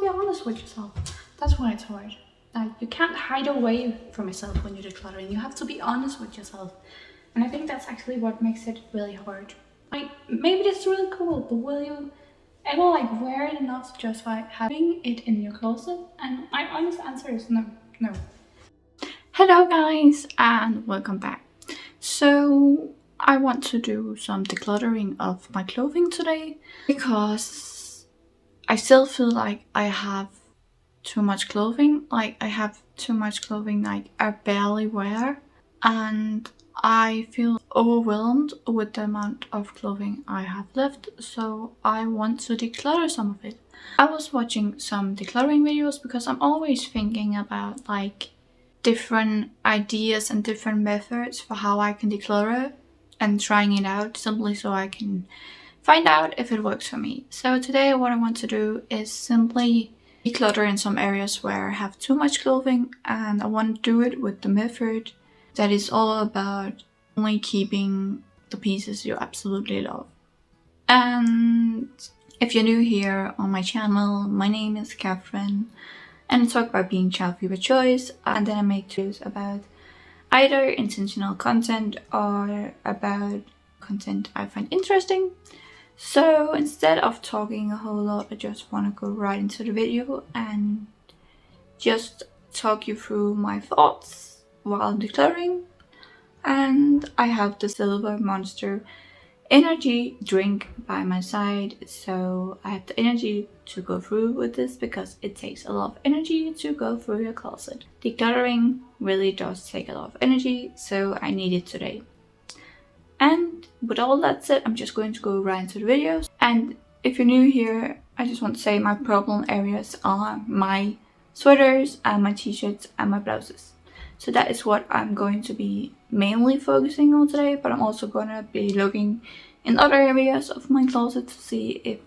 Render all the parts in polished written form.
be honest with yourself. That's why it's hard. Like, you can't hide away from yourself when you're decluttering. You have to be honest with yourself. And I think that's actually what makes it really hard. Like, maybe this is really cool, but will you ever like wear it enough to justify having it in your closet? And my honest answer is no. No. Hello guys, and welcome back. So I want to do some decluttering of my clothing today because I still feel like I have too much clothing. Like, I have too much clothing like I barely wear, and I feel overwhelmed with the amount of clothing I have left, so I want to declutter some of it. I was watching some decluttering videos because I'm always thinking about like different ideas and different methods for how I can declutter and trying it out simply so I can find out if it works for me. So today what I want to do is simply declutter in some areas where I have too much clothing, and I want to do it with the method that is all about only keeping the pieces you absolutely love. And if you're new here on my channel, my name is Catherine, and I talk about being child-free by choice, and then I make videos about either intentional content or about content I find interesting. So instead of talking a whole lot, I just want to go right into the video and just talk you through my thoughts while I'm decluttering. And I have the Silver Monster energy drink by my side, so I have the energy to go through with this because it takes a lot of energy to go through your closet. Decluttering really does take a lot of energy, so I need it today. And with all that said, I'm just going to go right into the videos. And if you're new here, I just want to say my problem areas are my sweaters and my t-shirts and my blouses. So that is what I'm going to be mainly focusing on today, but I'm also going to be looking in other areas of my closet to see if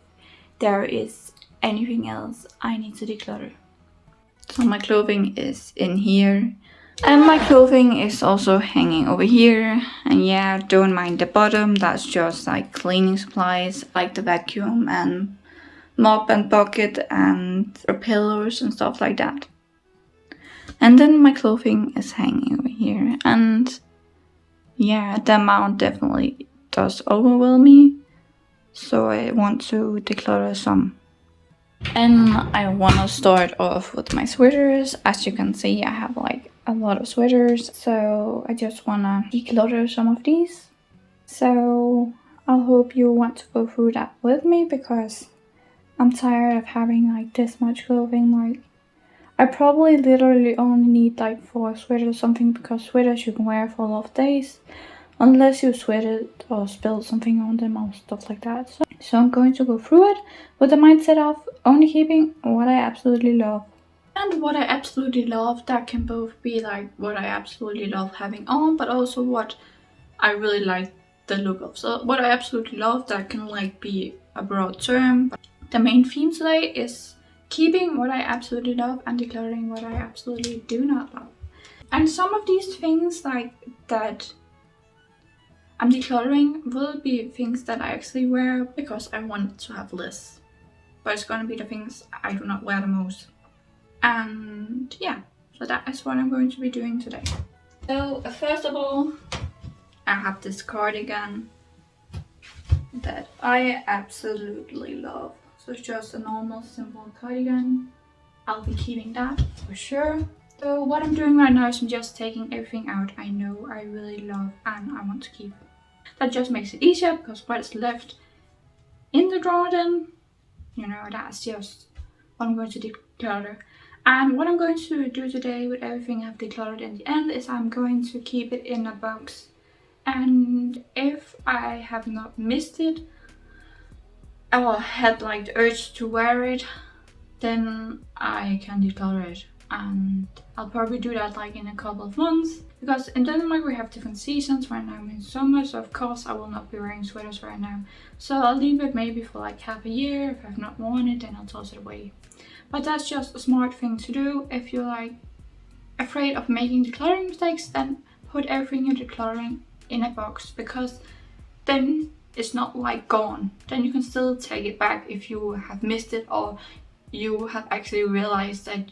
there is anything else I need to declutter. So my clothing is in here, and my clothing is also hanging over here. And yeah, don't mind the bottom, that's just like cleaning supplies like the vacuum and mop and bucket and pillows and stuff like that. And then my clothing is hanging over here, and yeah, the amount definitely does overwhelm me, so I want to declutter some. And I want to start off with my sweaters. As you can see, I have like a lot of sweaters, so I just want to declutter some of these. So I hope you want to go through that with me because I'm tired of having like this much clothing. Like, I probably literally only need like 4 sweaters or something, because sweaters you can wear for a lot of days unless you sweated or spilled something on them or stuff like that. So I'm going to go through it with the mindset of only keeping what I absolutely love. And what I absolutely love, that can both be like what I absolutely love having on, but also what I really like the look of. So what I absolutely love, that can like be a broad term. But the main theme today is keeping what I absolutely love and decluttering what I absolutely do not love. And some of these things like that I'm decluttering will be things that I actually wear because I want to have less. But it's gonna be the things I do not wear the most. And yeah, so that is what I'm going to be doing today. So first of all, I have this cardigan that I absolutely love. So it's just a normal simple cardigan. I'll be keeping that for sure. So what I'm doing right now is I'm just taking everything out I know I really love and I want to keep. That just makes it easier because what is left in the drawer then, you know, that's just what I'm going to declutter. And what I'm going to do today with everything I've decluttered in the end is I'm going to keep it in a box. And if I have not missed it, or had like the urge to wear it, then I can declutter it. And I'll probably do that like in a couple of months, because in Denmark we have different seasons. Right now I'm in summer, so of course I will not be wearing sweaters right now. So I'll leave it maybe for like half a year. If I've not worn it, then I'll toss it away. But that's just a smart thing to do. If you're like afraid of making decluttering mistakes, then put everything you're decluttering in a box, because then it's not like gone. Then you can still take it back if you have missed it, or you have actually realized that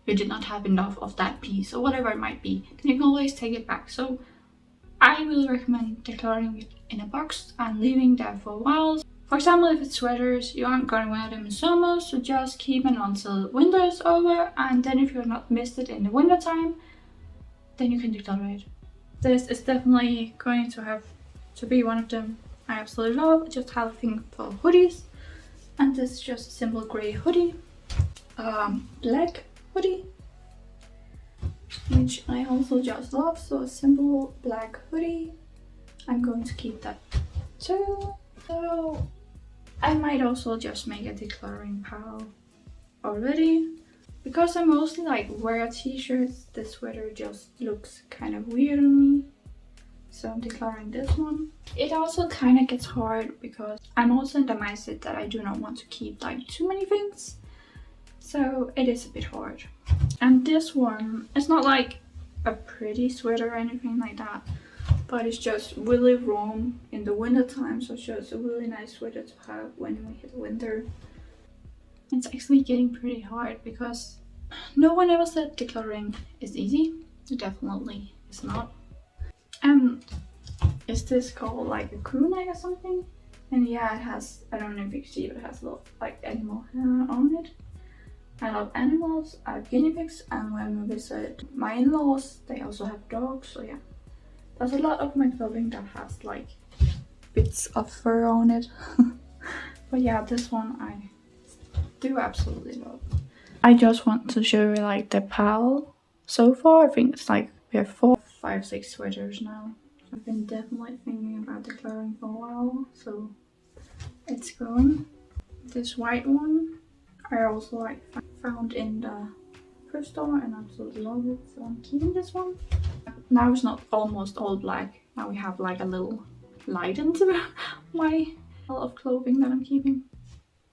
you did not have enough of that piece or whatever it might be, then you can always take it back. So I really recommend decluttering it in a box and leaving that for a while. For example, if it's sweaters, you aren't going to wear them in summer, so just keep them until winter is over, and then if you're not missed it in the winter time, then you can declutter it. This is definitely going to have to be one of them I absolutely love. I just have a thing for hoodies, and this is just a simple grey hoodie, black hoodie, which I also just love. So a simple black hoodie, I'm going to keep that too. So I might also just make a decluttering pile already. Because I mostly like wear t-shirts, this sweater just looks kind of weird on me. So I'm decluttering this one. It also kind of gets hard because I'm also in the mindset that I do not want to keep like too many things. So it is a bit hard. And this one, it's not like a pretty sweater or anything like that, but it's just really warm in the winter time, so it's just a really nice sweater to have when we hit winter. It's actually getting pretty hard because no one ever said decluttering is easy. It definitely is not. Is this called like a crew neck or something? And yeah, it has, I don't know if you can see, but it has a lot of like animal hair on it. I love animals, I have guinea pigs, and when we visit my in-laws, they also have dogs, so yeah. There's a lot of my clothing that has like bits of fur on it. But yeah, this one I do absolutely love. I just want to show you like the pile so far. I think it's like we have 4, 5, 6 sweaters now. I've been definitely thinking about decluttering for a while, so it's going. This white one I also like found in the thrift store and absolutely love it, so I'm keeping this one. Now it's not almost all black. Now we have like a little light into my pile of clothing that I'm keeping.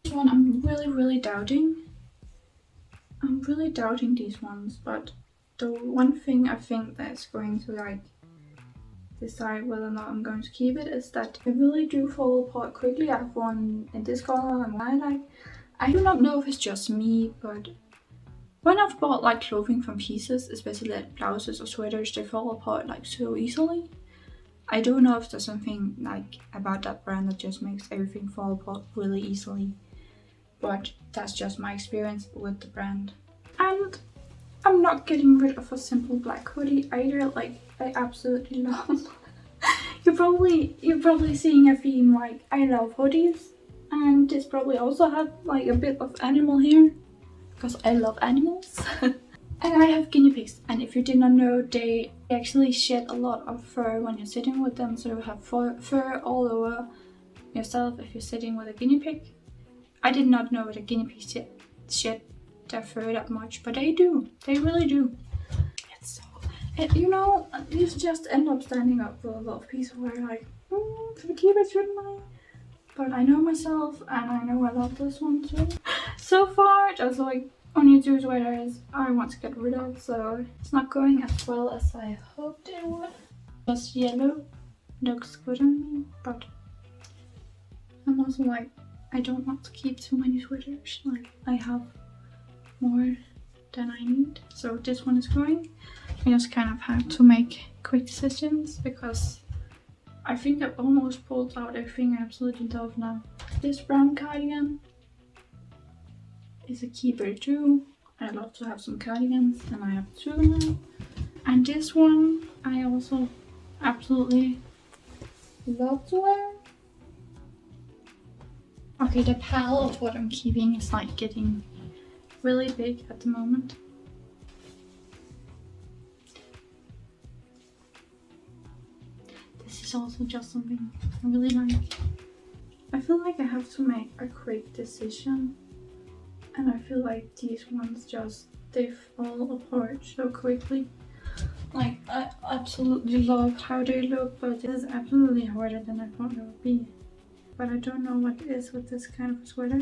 This one I'm really doubting. I'm really doubting these ones, but the one thing I think that's going to like decide whether or not I'm going to keep it is that they really do fall apart quickly. I have one in this color and one I like. I do not know if it's just me, but when I've bought like clothing from pieces, especially like blouses or sweaters, they fall apart like so easily. I don't know if there's something like about that brand that just makes everything fall apart really easily, but that's just my experience with the brand. And I'm not getting rid of a simple black hoodie either. Like I absolutely love. You're probably seeing a theme like I love hoodies, and this probably also have like a bit of animal here because I love animals. And I have guinea pigs, and if you did not know, they actually shed a lot of fur when you're sitting with them, so you have fur all over yourself if you're sitting with a guinea pig. I did not know that a guinea pig shed their fur that much, but they do. They really do. It's so... you know, you just end up standing up with a lot of people who are like, should I keep it, shouldn't I? But I know myself, and I know I love this one too. So far, just like only 2 sweaters I want to get rid of, so it's not going as well as I hoped it would. Just yellow looks good on me, but I'm also like, I don't want to keep too many sweaters. Like I have more than I need. So this one is going. I just kind of have to make quick decisions because I think I've almost pulled out everything I absolutely love now. This brown cardigan is a keeper too. I love to have some cardigans, and I have 2 now. And this one I also absolutely love to wear. Okay, the pile of what I'm keeping is like getting really big at the moment. This is also just something I really like. I feel like I have to make a quick decision, and I feel like these ones just, they fall apart so quickly. Like I absolutely love how they look, but it is absolutely harder than I thought it would be. But I don't know what it is with this kind of a sweater.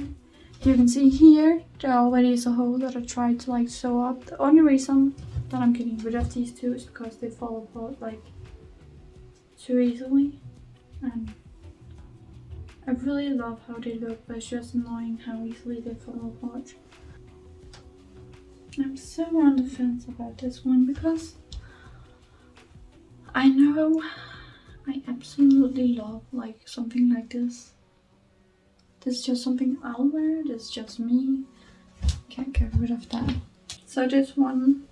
You can see here, there already is a hole that I tried to like sew up. The only reason that I'm getting rid of these 2 is because they fall apart like too easily. And I really love how they look, but it's just annoying how easily they fall apart. I'm so on the fence about this one because I know I absolutely love like something like this. This is just something I'll wear, this is just me. Can't get rid of that. So this one,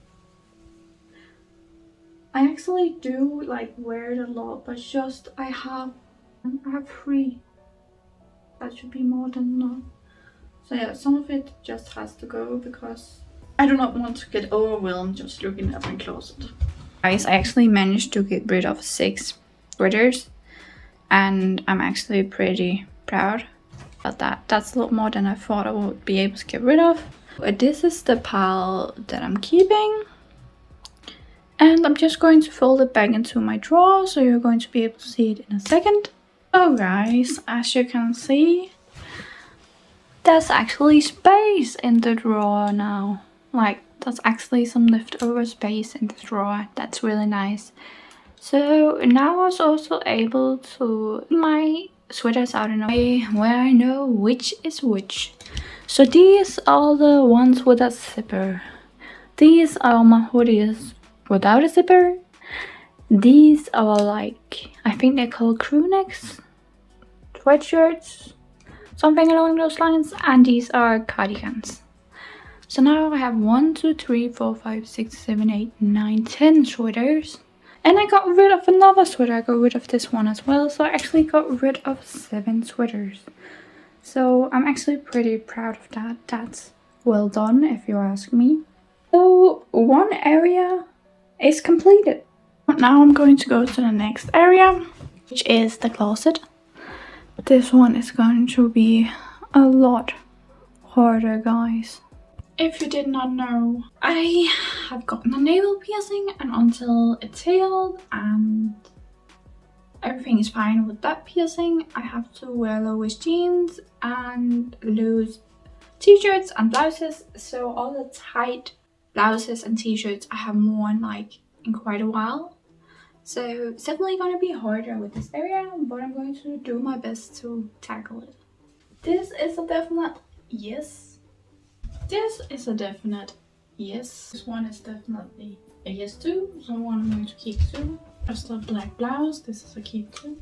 I actually do like wear it a lot, but just I have 3. That should be more than enough. So yeah, some of it just has to go because I do not want to get overwhelmed just looking at my closet. Guys, I actually managed to get rid of 6 sweaters and I'm actually pretty proud about that. That's a lot more than I thought I would be able to get rid of. This is the pile that I'm keeping. And I'm just going to fold it back into my drawer, so you're going to be able to see it in a second. So guys, as you can see, there's actually space in the drawer now. Like, there's actually some leftover space in the drawer. That's really nice. So now I was also able to put my sweaters out in a way where I know which is which. So these are the ones with a zipper. These are my hoodies without a zipper. These are like, I think they're called crew necks, sweatshirts, something along those lines, and these are cardigans. So now I have 1, 2, 3, 4, 5, 6, 7, 8, 9, 10 sweaters. And I got rid of another sweater. I got rid of this one as well. So I actually got rid of 7 sweaters. So I'm actually pretty proud of that. That's well done if you ask me. So one area is completed. Now I'm going to go to the next area, which is the closet. This one is going to be a lot harder, guys. If you did not know, I have gotten a navel piercing, and until it's healed and everything is fine with that piercing, I have to wear low-waist jeans and loose t-shirts and blouses. So all the tight blouses and t-shirts I haven't worn like in quite a while. So it's definitely gonna be harder with this area, but I'm going to do my best to tackle it. This is a definite yes. This is a definite yes. This one is definitely a yes too, so one I'm going to keep too. Just a black blouse, this is a keep too.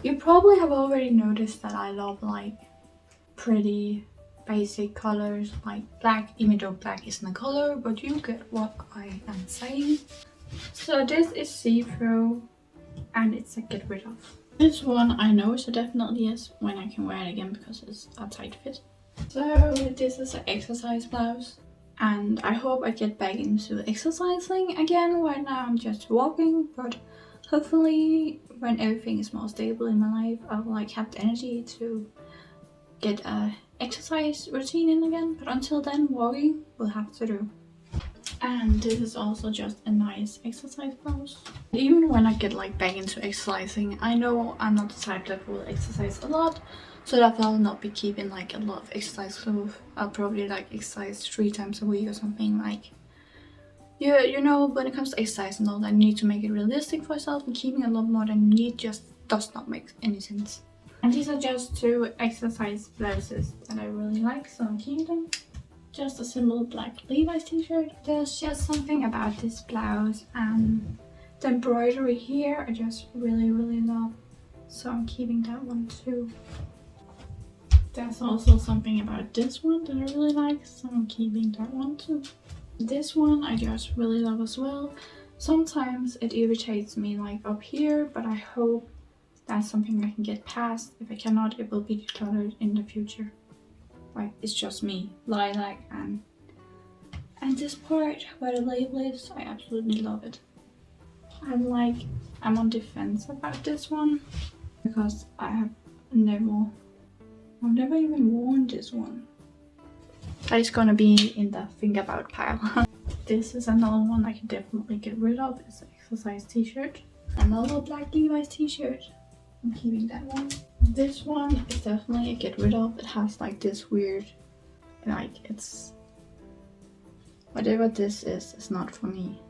You probably have already noticed that I love like pretty basic colors like black, even though black isn't a color, but you get what I am saying. So this is see-through and it's a get rid of. This one I know is a definite yes when I can wear it again because it's a tight fit. So this is an exercise blouse and I hope I get back into exercising again. Right now I'm just walking, but hopefully when everything is more stable in my life I'll like have the energy to get a exercise routine in again. But until then, walking will have to do. And this is also just a nice exercise blouse. Even when I get like back into exercising, I know I'm not the type that will exercise a lot, so that I'll not be keeping like a lot of exercise clothes. I'll probably like exercise 3 times a week or something. Like you know, when it comes to exercise and all that, you need to make it realistic for yourself, and keeping a lot more than you need just does not make any sense. And these are just 2 exercise blouses that I really like, so I'm keeping them. Just a simple black Levi's t-shirt. There's just something about this blouse and the embroidery here I just really love, so I'm keeping that one too. There's also something about this one that I really like, so I'm keeping that one too. This one I just really love as well. Sometimes it irritates me like up here, but I hope that's something I can get past. If I cannot, it will be decluttered in the future. Like, it's just me, lilac, and this part where the label is, I absolutely love it. I'm on defense about this one because I've never even worn this one. That is gonna be in the think about pile. This is another one I can definitely get rid of. It's an exercise t-shirt. Another black Levi's t-shirt. I'm keeping that one. This one is definitely a get rid of. It has like this weird, like it's, whatever this is not for me.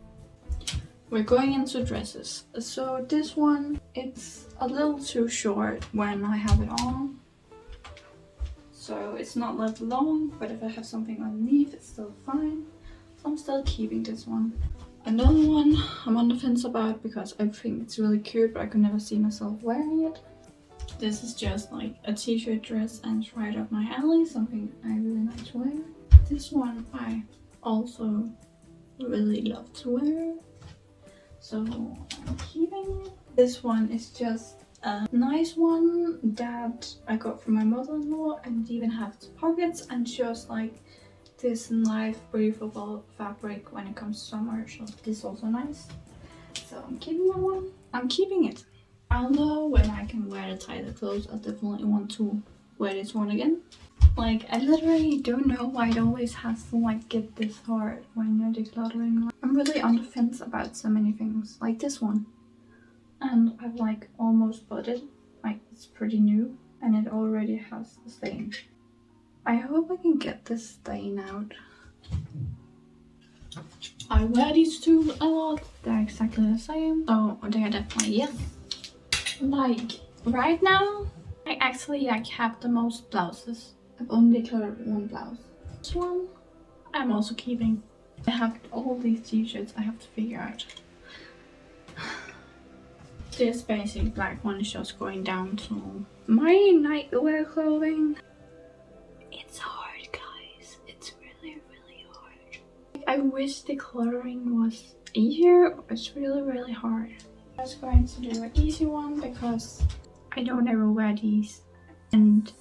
We're going into dresses. So this one, it's a little too short when I have it on. so it's not left long, but if I have something underneath, it's still fine. So I'm still keeping this one. Another one I'm on the fence about because I think it's really cute, but I could never see myself wearing it. This is just like a t-shirt dress and it's right up my alley, something I really like to wear. This one I also really love to wear, so I'm keeping it. This one is just a nice one that I got from my mother-in-law, and it even has pockets and just like this nice breathable fabric when it comes to summer, so this is also nice. So I'm keeping that one. I'm keeping it. Although when I can wear the tighter clothes, I definitely want to wear this one again. Like, I literally don't know why it always has to like get this hard when you're decluttering. I'm really on the fence about so many things, like this one. And I've like almost bought it. Like, it's pretty new and it already has the stain. I hope I can get this stain out. I wear these two a lot. They're exactly the same, so they are definitely yes. Like, right now, I actually like have the most blouses. I've only decluttered one blouse. This one, I'm also keeping. I have all these t-shirts I have to figure out. This basic black one is just going down to my nightwear clothing. It's hard, guys. It's really, really hard. I wish decluttering was easier, but it's really, really hard. I'm just going to do an easy one because I don't ever wear these. And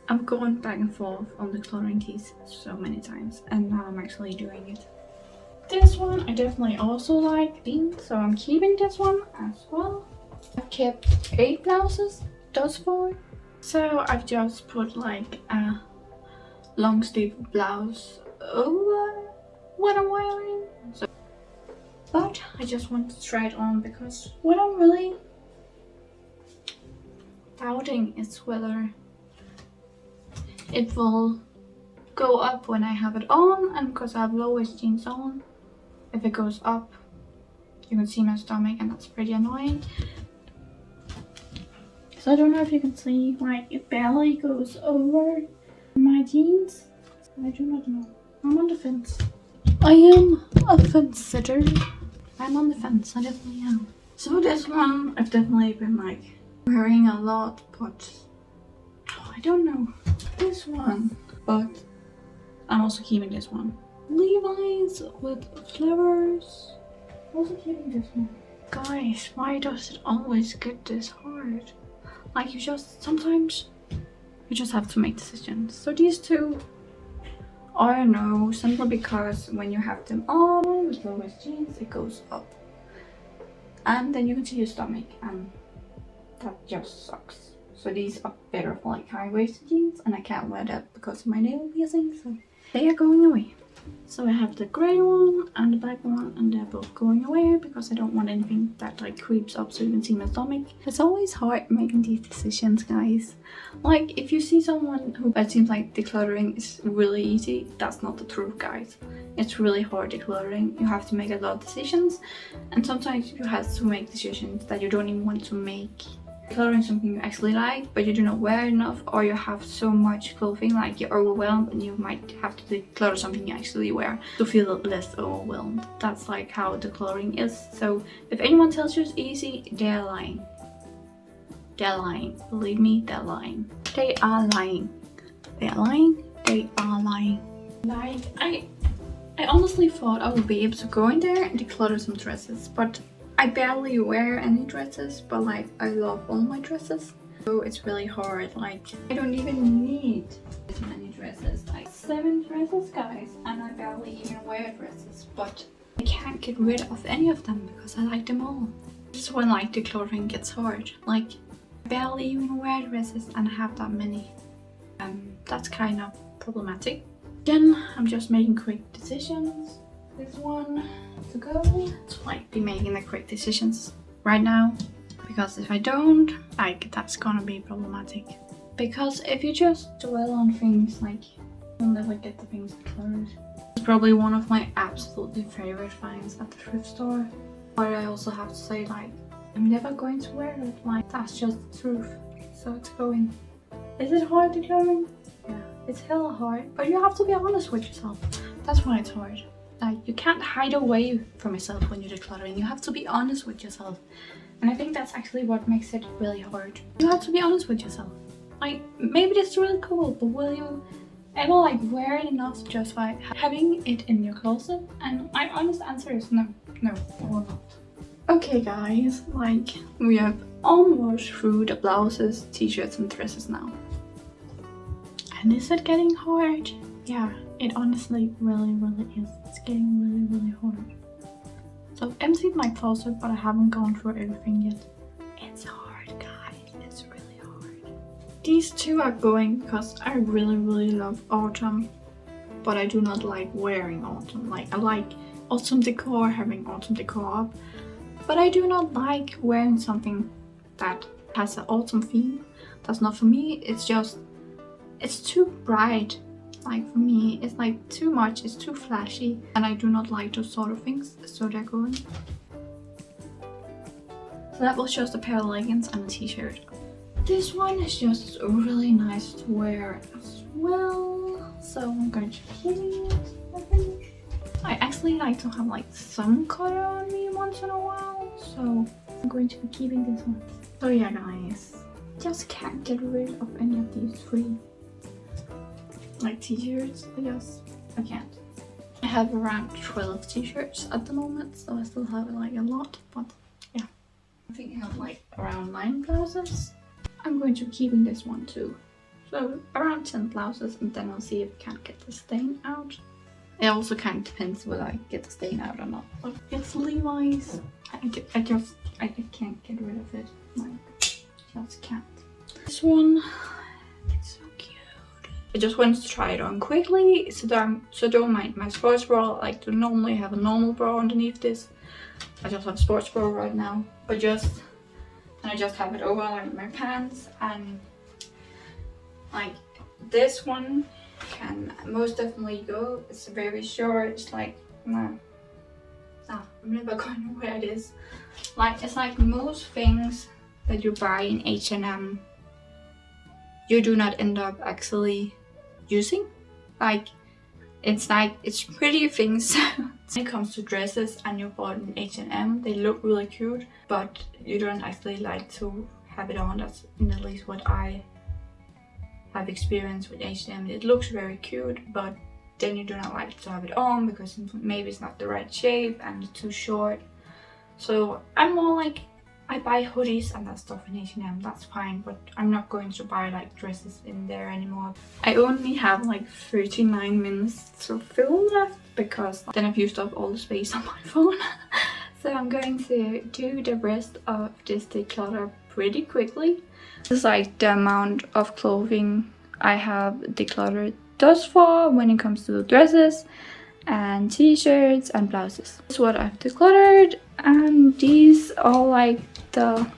I'm going back and forth on decluttering these so many times, and now I'm actually doing it. This one I definitely also like, so I'm keeping this one as well. I've kept 8 blouses thus far, so I've just put like a long sleeve blouse over what I'm wearing. But I just want to try it on because what I'm really doubting is whether it will go up when I have it on, and because I have low-waist jeans on, if it goes up you can see my stomach and that's pretty annoying. So I don't know if you can see, like, it barely goes over my jeans. I do not know. I'm on the fence. I am a fence sitter. I'm on the fence, I definitely am. So this one I've definitely been like wearing a lot, but I don't know. This one, but I'm also keeping this one. Levi's with flowers. Also keeping this one. Guys, why does it always get this hard? Like, sometimes you just have to make decisions. So these two are no, simply because when you have them on with low-waist jeans, it goes up. And then you can see your stomach, and that just sucks. So these are better for like high-waisted jeans, and I can't wear that because of my nail piercing, so they are going away. So I have the grey one and the black one, and they're both going away because I don't want anything that like creeps up so you can see my stomach. It's always hard making these decisions, guys. Like, if you see someone who it seems like decluttering is really easy, that's not the truth, guys. It's really hard decluttering. You have to make a lot of decisions, and sometimes you have to make decisions that you don't even want to make. Decluttering something you actually like but you do not wear enough, or you have so much clothing like you're overwhelmed and you might have to declutter something you actually wear to feel less overwhelmed. That's like how decluttering is. So if anyone tells you it's easy, they're lying. They're lying. Believe me, they're lying. They are lying. They are lying. They are lying. Like, I honestly thought I would be able to go in there and declutter some dresses, but I barely wear any dresses, but like I love all my dresses. So it's really hard. Like, I don't even need this many dresses. Like 7 dresses, guys, and I barely even wear dresses, but I can't get rid of any of them because I like them all. This is when like decluttering gets hard. Like, I barely even wear dresses and I have that many. That's kind of problematic. Then I'm just making quick decisions. This one to go to like be making the quick decisions right now, because if I don't, like, that's gonna be problematic. Because if you just dwell on things, like, you'll never get the things decluttered. It's probably one of my absolutely favorite finds at the thrift store, but I also have to say, like, I'm never going to wear it. Like, that's just the truth. So it's going. Is it hard decluttering? Yeah. It's hella hard, but you have to be honest with yourself. That's why it's hard. Like, you can't hide away from yourself when you're decluttering. You have to be honest with yourself. And I think that's actually what makes it really hard. You have to be honest with yourself. Like, maybe this is really cool, but will you ever like wear it enough to justify having it in your closet? And my honest answer is no. No, I will not. Okay guys, like, we have almost through the blouses, t-shirts and dresses now. And is it getting hard? Yeah, it honestly really is. It's getting really hard. So I've emptied my closet, but I haven't gone through everything yet. It's hard, guys. It's really hard. These two are going because I really love autumn, but I do not like wearing autumn. Like, I like autumn decor, having autumn decor up, but I do not like wearing something that has an autumn theme. That's not for me. It's just, it's too bright. Like, for me, it's like too much, it's too flashy, and I do not like those sort of things, so they're going. So that was just a pair of leggings and a t-shirt. This one is just really nice to wear as well, so I'm going to keep it, I think. I actually like to have like some color on me once in a while, so I'm going to be keeping this one. So yeah guys, just can't get rid of any of these three. Like t-shirts, I can't. I have around 12 t-shirts at the moment, so I still have like a lot, but yeah. I think I have like around 9 blouses. I'm going to be keeping this one too. So around 10 blouses, and then I'll see if I can get the stain out. It also kind of depends whether I get the stain out or not. But it's Levi's. I can't get rid of it. Like, just can't. This one, it's so cute. I just wanted to try it on quickly, so don't mind my sports bra. I like to normally have a normal bra underneath this. I just have a sports bra right now, but I just have it over like my pants, and like this one can most definitely go. It's very short. It's like I'm never going to wear this. Like, it's like most things that you buy in H&M, you do not end up actually using. Like, it's pretty things. When it comes to dresses and you bought in H&M, they look really cute, but you don't actually like to have it on. That's at least what I have experienced with H&M. It looks very cute, but then you do not like to have it on because maybe it's not the right shape and it's too short. So I'm more like, I buy hoodies and that stuff in H&M, that's fine, but I'm not going to buy like dresses in there anymore. I only have like 39 minutes to film left because then I've used up all the space on my phone. So I'm going to do the rest of this declutter pretty quickly. This is like the amount of clothing I have decluttered thus far when it comes to dresses and t-shirts and blouses. This is what I've decluttered, and these are like the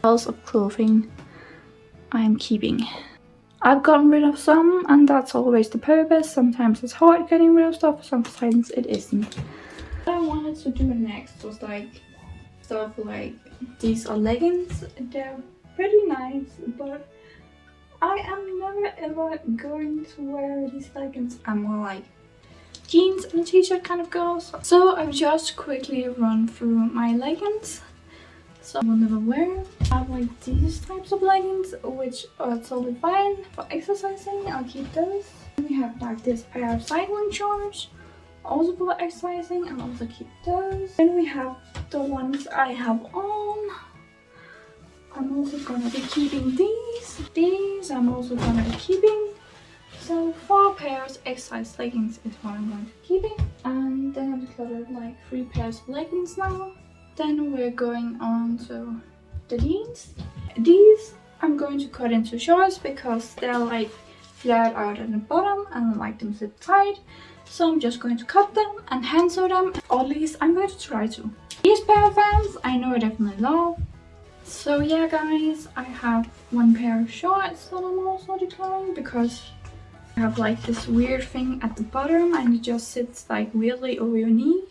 piles of clothing I'm keeping. I've gotten rid of some, and that's always the purpose. Sometimes it's hard getting rid of stuff, sometimes it isn't. What I wanted to do next was like stuff like these are leggings. They're pretty nice, but I am never ever going to wear these leggings. I'm more like jeans and a t-shirt kind of girls. So I've just quickly run through my leggings. So I will never wear. I have like these types of leggings, which are totally fine for exercising. I'll keep those. We have like this pair of cycling shorts, also for exercising, and also keep those. Then we have the ones I have on. I'm also gonna be keeping these. These I'm also gonna be keeping. So 4 pairs exercise leggings is what I'm going to be keeping. And then I've decluttered like 3 pairs of leggings now. Then we're going on to the jeans. These I'm going to cut into shorts because they're like flat out at the bottom and I like them sit tight. So I'm just going to cut them and hand sew them, or at least I'm going to try to. These pair of pants I know I definitely love. So yeah guys, I have 1 pair of shorts that I'm also decluttering because I have like this weird thing at the bottom and it just sits like weirdly over your knee.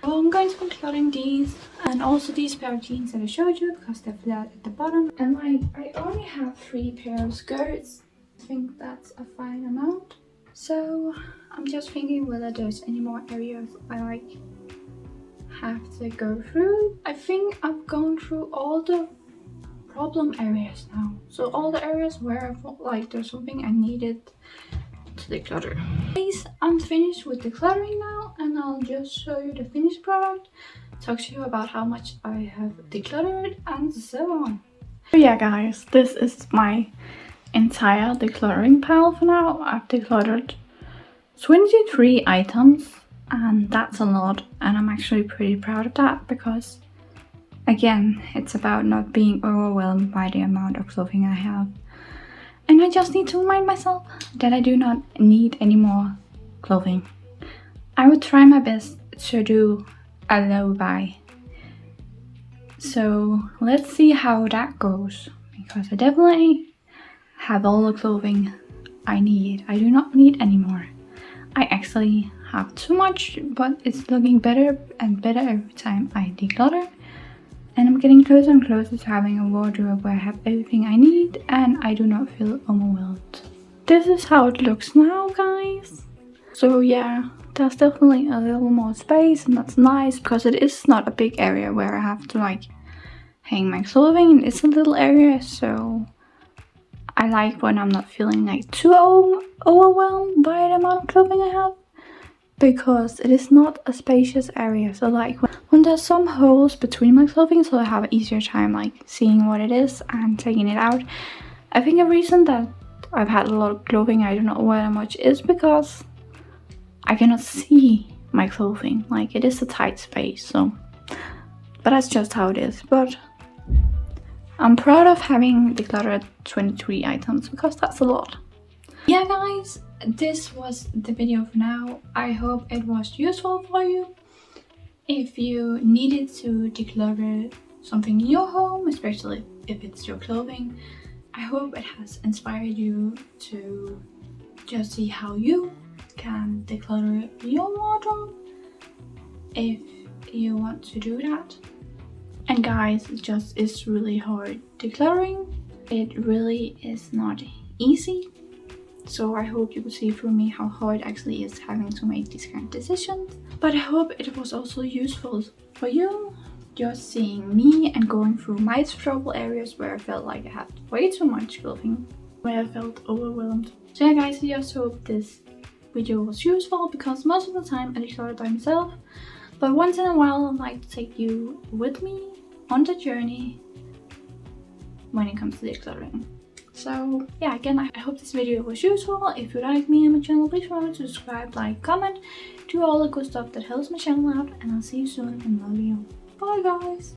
So I'm going to be decluttering these, and also these pair of jeans that I showed you because they're flat at the bottom. And like I only have 3 pairs of skirts. I think that's a fine amount. So I'm just thinking whether there's any more areas I like have to go through. I think I've gone through all the problem areas now. So all the areas where I felt like there's something I needed to declutter. Guys, I'm finished with decluttering now, and I'll just show you the finished product, talk to you about how much I have decluttered, and so on. So yeah guys, this is my entire decluttering pile for now. I've decluttered 23 items, and that's a lot, and I'm actually pretty proud of that because, again, it's about not being overwhelmed by the amount of clothing I have. And I just need to remind myself that I do not need any more clothing. I would try my best to do a low buy. So let's see how that goes, because I definitely have all the clothing I need. I do not need any more. I actually have too much, but it's looking better and better every time I declutter. And I'm getting closer and closer to having a wardrobe where I have everything I need and I do not feel overwhelmed. This is how it looks now, guys. So yeah, there's definitely a little more space, and that's nice because it is not a big area where I have to like hang my clothing. It's a little area, so I like when I'm not feeling like too overwhelmed by the amount of clothing I have, because it is not a spacious area. So like when there's some holes between my clothing, so I have an easier time like seeing what it is and taking it out. I think a reason that I've had a lot of clothing I do not wear that much is because I cannot see my clothing. Like, it is a tight space, so, but that's just how it is. But I'm proud of having decluttered 23 items because that's a lot. Yeah guys, this was the video for now. I hope it was useful for you. If you needed to declutter something in your home, especially if it's your clothing, I hope it has inspired you to just see how you can declutter your wardrobe if you want to do that. And guys, it just is really hard decluttering. It really is not easy. So I hope you could see through me how hard it actually is having to make these kind of decisions. But I hope it was also useful for you, just seeing me and going through my struggle areas where I felt like I had way too much clothing, where I felt overwhelmed. So yeah guys, I just hope this video was useful, because most of the time I declutter by myself, but once in a while I like to take you with me on the journey when it comes to decluttering. So yeah, again, I hope this video was useful. If you like me and my channel, please remember to subscribe, like, comment, do all the good stuff that helps my channel out, and I'll see you soon and love you. Bye guys!